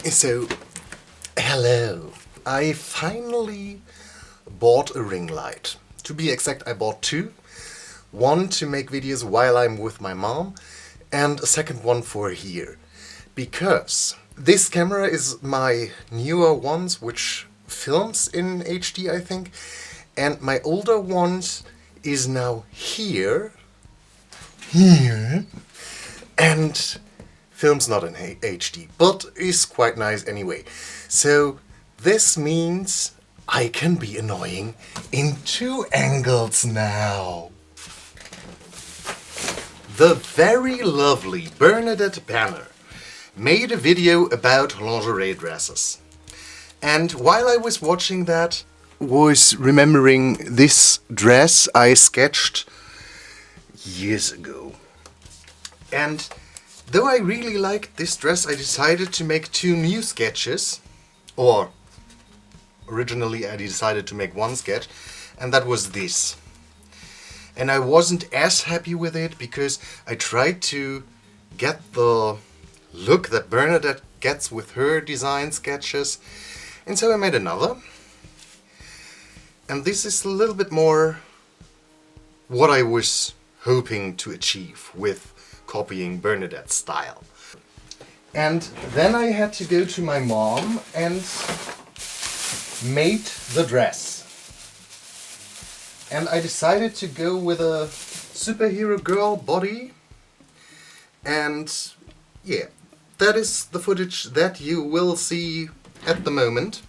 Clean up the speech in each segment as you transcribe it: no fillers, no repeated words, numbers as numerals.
So, hello. I finally bought a ring light. To be exact, I bought two. One to make videos while I'm with my mom, and a second one for here. Because this camera is my newer ones, which films in HD, I think, and my older ones is now here, and film's not in HD, but is quite nice anyway. So this means I can be annoying in two angles now. The very lovely Bernadette Banner made a video about lingerie dresses. And while I was watching that, was remembering this dress I sketched years ago. And though I really liked this dress, I decided to make two new sketches. Or originally I decided to make one sketch, and that was this. And I wasn't as happy with it because I tried to get the look that Bernadette gets with her design sketches, and so I made another. And this is a little bit more what I was hoping to achieve with copying Bernadette's style. And then I had to go to my mom and made the dress. And I decided to go with a superhero girl body. And yeah, that is the footage that you will see at the moment.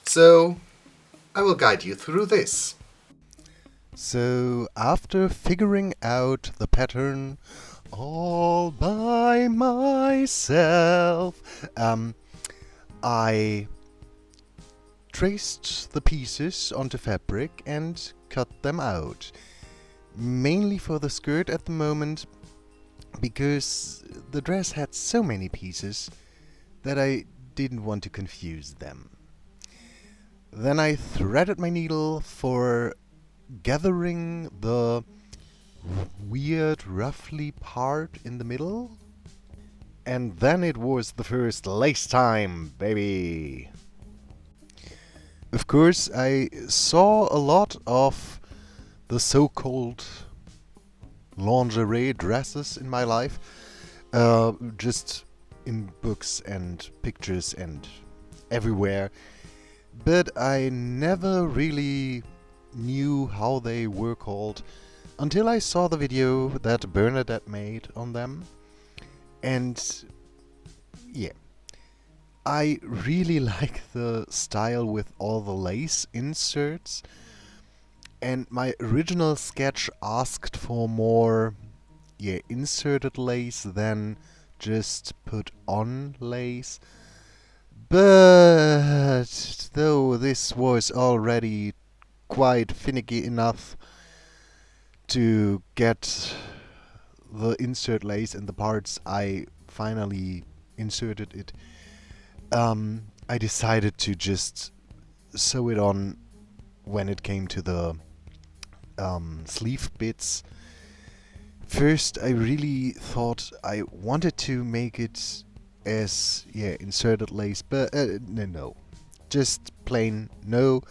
So I will guide you through this. So after figuring out the pattern all by myself, I traced the pieces onto fabric and cut them out. Mainly for the skirt at the moment, because the dress had so many pieces that I didn't want to confuse them. Then I threaded my needle for gathering the weird ruffly part in the middle. And then it was the first lace time, baby! Of course, I saw a lot of the so-called lingerie dresses in my life, just in books and pictures and everywhere, but I never really knew how they were called until I saw the video that Bernadette made on them. And yeah, I really like the style with all the lace inserts, and my original sketch asked for more inserted lace than just put on lace. But though this was already quite finicky enough to get the insert lace in the parts I finally inserted it, I decided to just sew it on when it came to the sleeve bits. First, I really thought I wanted to make it as inserted lace, but no, just plain no,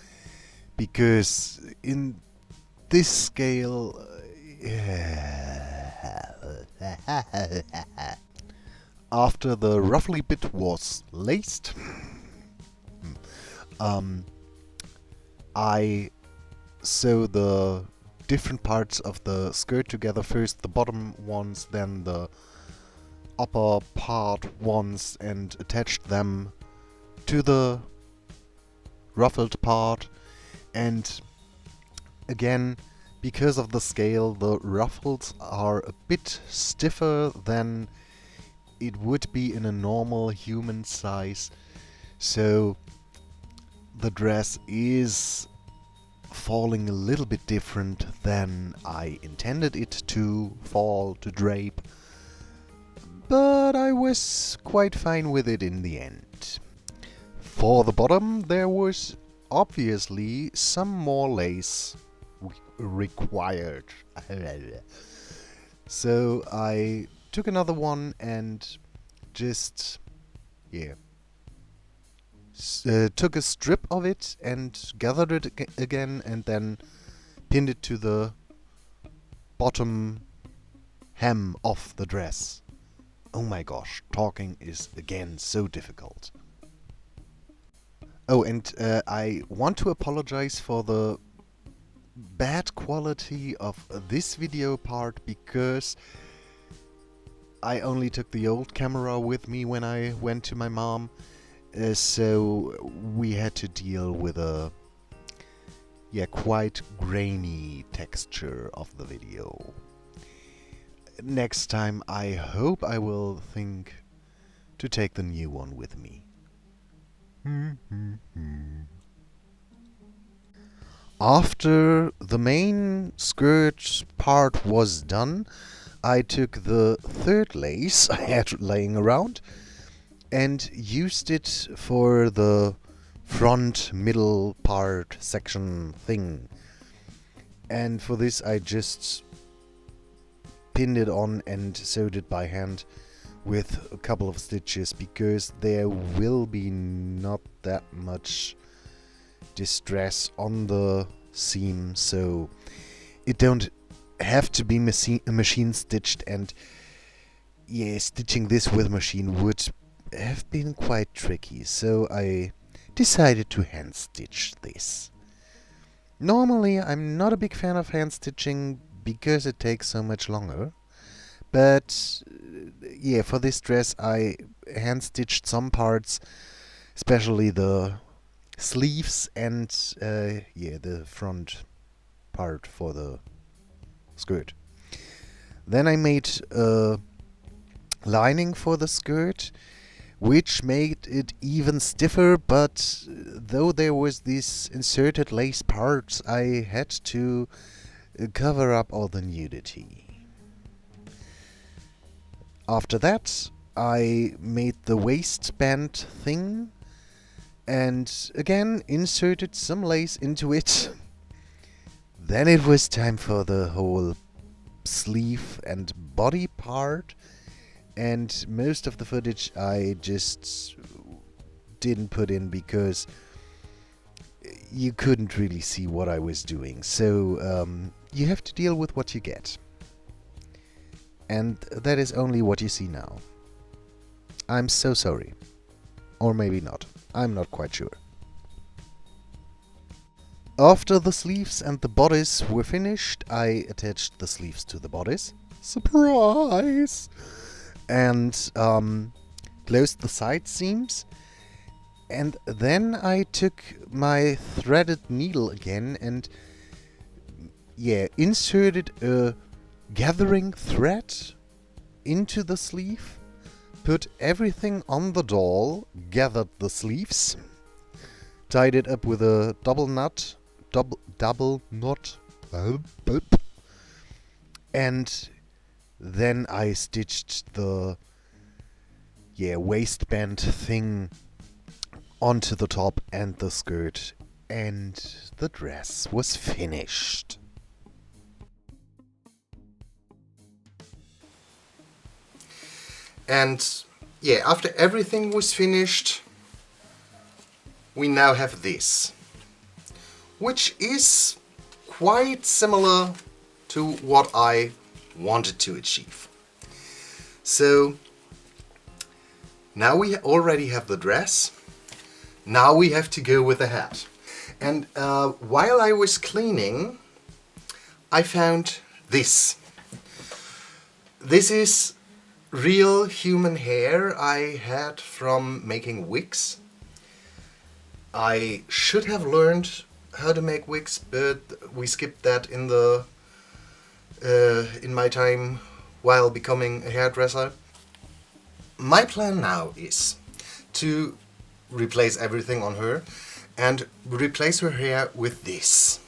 because in this scale, after the ruffly bit was laced, I sew the different parts of the skirt together. First the bottom ones, then the upper part ones, and attached them to the ruffled part. And again, because of the scale, the ruffles are a bit stiffer than it would be in a normal human size, so the dress is falling a little bit different than I intended it to fall, to drape, but I was quite fine with it in the end. For the bottom, there was obviously some more lace required. So I took another one and just yeah, took a strip of it and gathered it again and then pinned it to the bottom hem of the dress. Oh my gosh, talking is again so difficult. Oh, and I want to apologize for the bad quality of this video part because I only took the old camera with me when I went to my mom, so we had to deal with a quite grainy texture of the video. Next time I hope I will think to take the new one with me. After the main skirt part was done, I took the third lace I had laying around and used it for the front middle part section thing. And for this I just pinned it on and sewed it by hand with a couple of stitches because there will be not that much distress on the seam, so it don't have to be machine stitched, and yeah, stitching this with machine would have been quite tricky, so I decided to hand stitch this. Normally I'm not a big fan of hand stitching because it takes so much longer, but yeah, for this dress I hand stitched some parts, especially the sleeves and the front part for the skirt. Then I made a lining for the skirt, which made it even stiffer, but though there was these inserted lace parts, I had to cover up all the nudity. After that, I made the waistband thing and again inserted some lace into it. Then it was time for the whole sleeve and body part, and most of the footage I just didn't put in because you couldn't really see what I was doing, so you have to deal with what you get. And that is only what you see now. I'm so sorry. Or maybe not. I'm not quite sure. After the sleeves and the bodice were finished, I attached the sleeves to the bodice. Surprise! And closed the side seams. And then I took my threaded needle again and inserted a gathering thread into the sleeve, put everything on the doll, gathered the sleeves, tied it up with a double knot, and then I stitched the waistband thing onto the top and the skirt, and the dress was finished. And after everything was finished, we now have this, which is quite similar to what I wanted to achieve. So now we already have the dress. Now we have to go with the hat. And while I was cleaning, I found this. This is real human hair I had from making wigs. I should have learned how to make wigs, but we skipped that in the in my time while becoming a hairdresser. My plan now is to replace everything on her and replace her hair with this,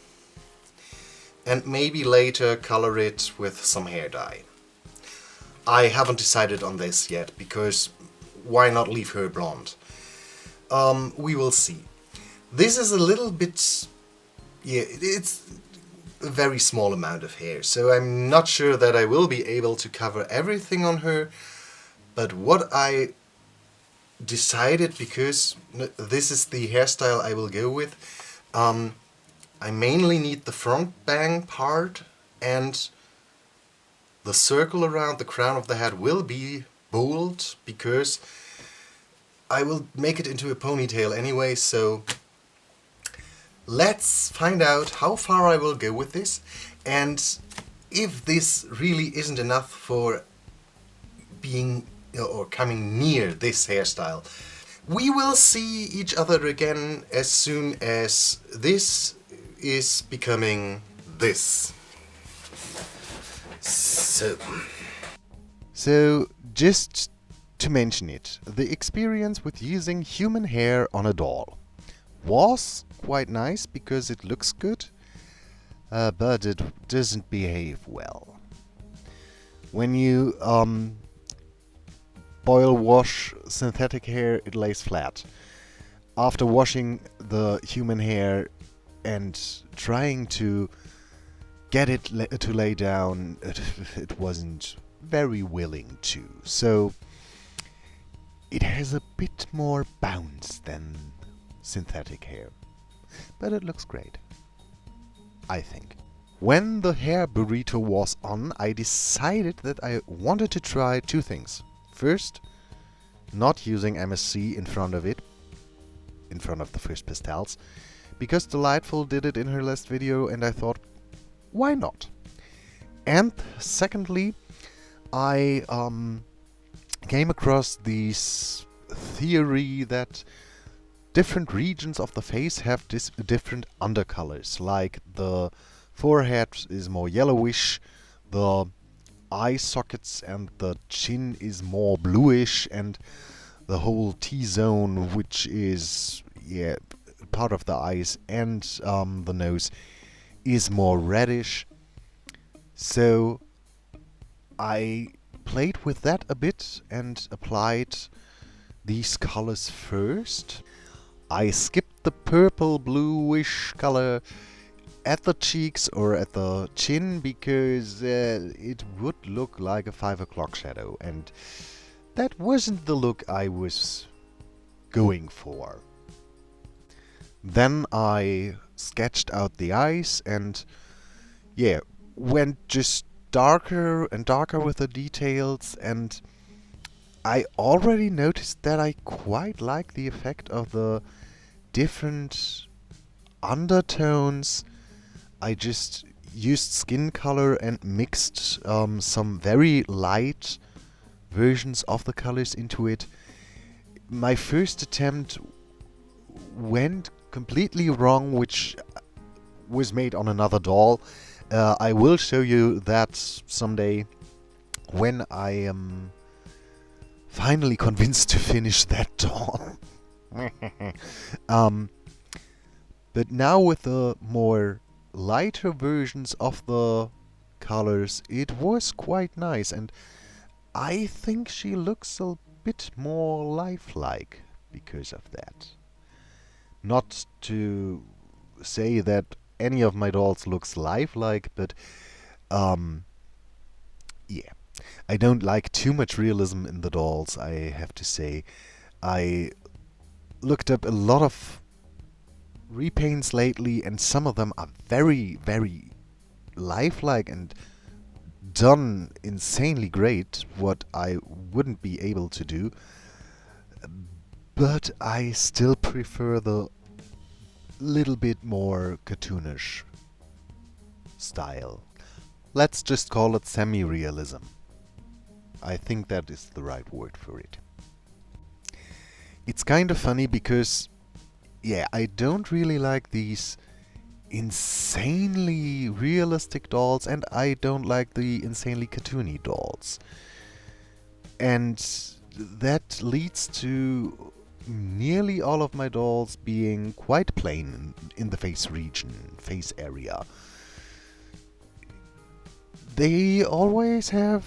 and maybe later color it with some hair dye. I haven't decided on this yet because why not leave her blonde? We will see. This is a little bit, it's a very small amount of hair, so I'm not sure that I will be able to cover everything on her, but what I decided, because this is the hairstyle I will go with, I mainly need the front bang part, and the circle around the crown of the head will be bold because I will make it into a ponytail anyway, so let's find out how far I will go with this, and if this really isn't enough for being or coming near this hairstyle. We will see each other again as soon as this is becoming this. So just to mention it, the experience with using human hair on a doll was quite nice because it looks good, but it doesn't behave well. When you boil wash synthetic hair, it lays flat. After washing the human hair and trying to get it to lay down, it wasn't very willing to. So it has a bit more bounce than synthetic hair. But it looks great, I think. When the hair burrito was on, I decided that I wanted to try two things. First, not using MSC in front of it, in front of the first pastels, because Delightful did it in her last video and I thought, why not? And secondly, I came across this theory that different regions of the face have different undercolors, like the forehead is more yellowish, the eye sockets and the chin is more bluish, and the whole T-zone, which is part of the eyes and the nose, is more reddish. So I played with that a bit and applied these colors first. I skipped the purple bluish color at the cheeks or at the chin because it would look like a 5 o'clock shadow, and that wasn't the look I was going for. Then I sketched out the eyes and went just darker and darker with the details, and I already noticed that I quite like the effect of the different undertones. I just used skin color and mixed some very light versions of the colors into it. My first attempt went completely wrong, which was made on another doll. I will show you that someday when I am finally convinced to finish that doll. But now with the more lighter versions of the colors, it was quite nice, and I think she looks a bit more lifelike because of that. Not to say that any of my dolls looks lifelike, but I don't like too much realism in the dolls, I have to say. I looked up a lot of repaints lately, and some of them are very, very lifelike and done insanely great, what I wouldn't be able to do. But I still prefer the little bit more cartoonish style. Let's just call it semi-realism. I think that is the right word for it. It's kind of funny because I don't really like these insanely realistic dolls, and I don't like the insanely cartoony dolls. And that leads to nearly all of my dolls being quite plain in the face region, face area. They always have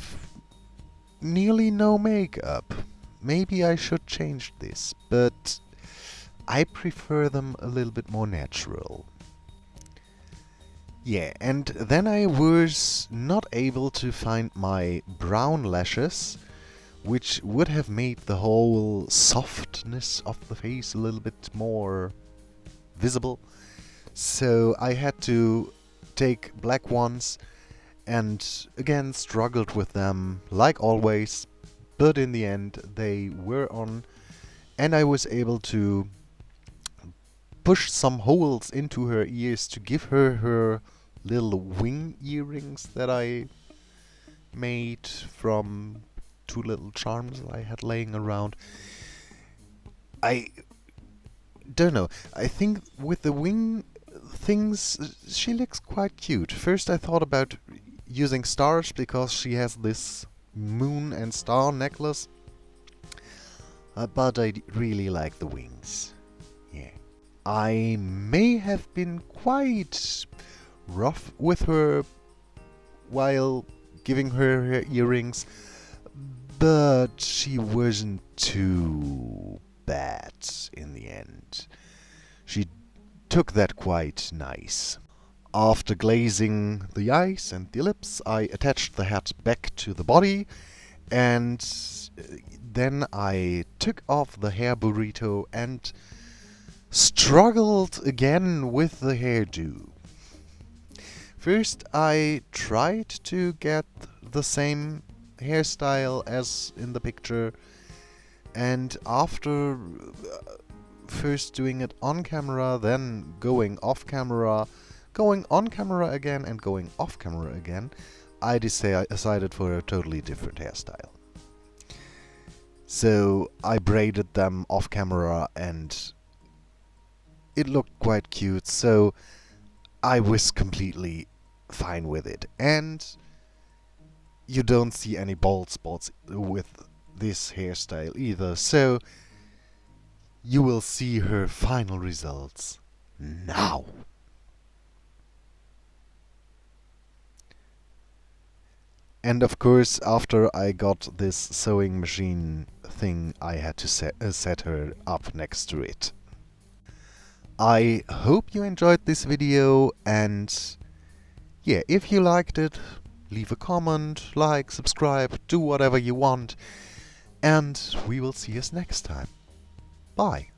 nearly no makeup. Maybe I should change this, but I prefer them a little bit more natural. And then I was not able to find my brown lashes, which would have made the whole softness of the face a little bit more visible. So I had to take black ones and again struggled with them like always, but in the end they were on, and I was able to push some holes into her ears to give her her little wing earrings that I made from 2 little charms I had laying around. I don't know. I think with the wing things, she looks quite cute. First I thought about using stars because she has this moon and star necklace. But I really like the wings. Yeah. I may have been quite rough with her while giving her her earrings, but she wasn't too bad in the end. She took that quite nice. After glazing the eyes and the lips, I attached the hat back to the body, and then I took off the hair burrito and struggled again with the hairdo. First I tried to get the same hairstyle as in the picture, and after first doing it on camera, then going off camera, going on camera again and going off camera again, I decided for a totally different hairstyle. So I braided them off camera and it looked quite cute, so I was completely fine with it. And you don't see any bald spots with this hairstyle either, so you will see her final results now. And of course, after I got this sewing machine thing, I had to set her up next to it. I hope you enjoyed this video, and yeah, if you liked it, leave a comment, like, subscribe, do whatever you want, and we will see us next time. Bye.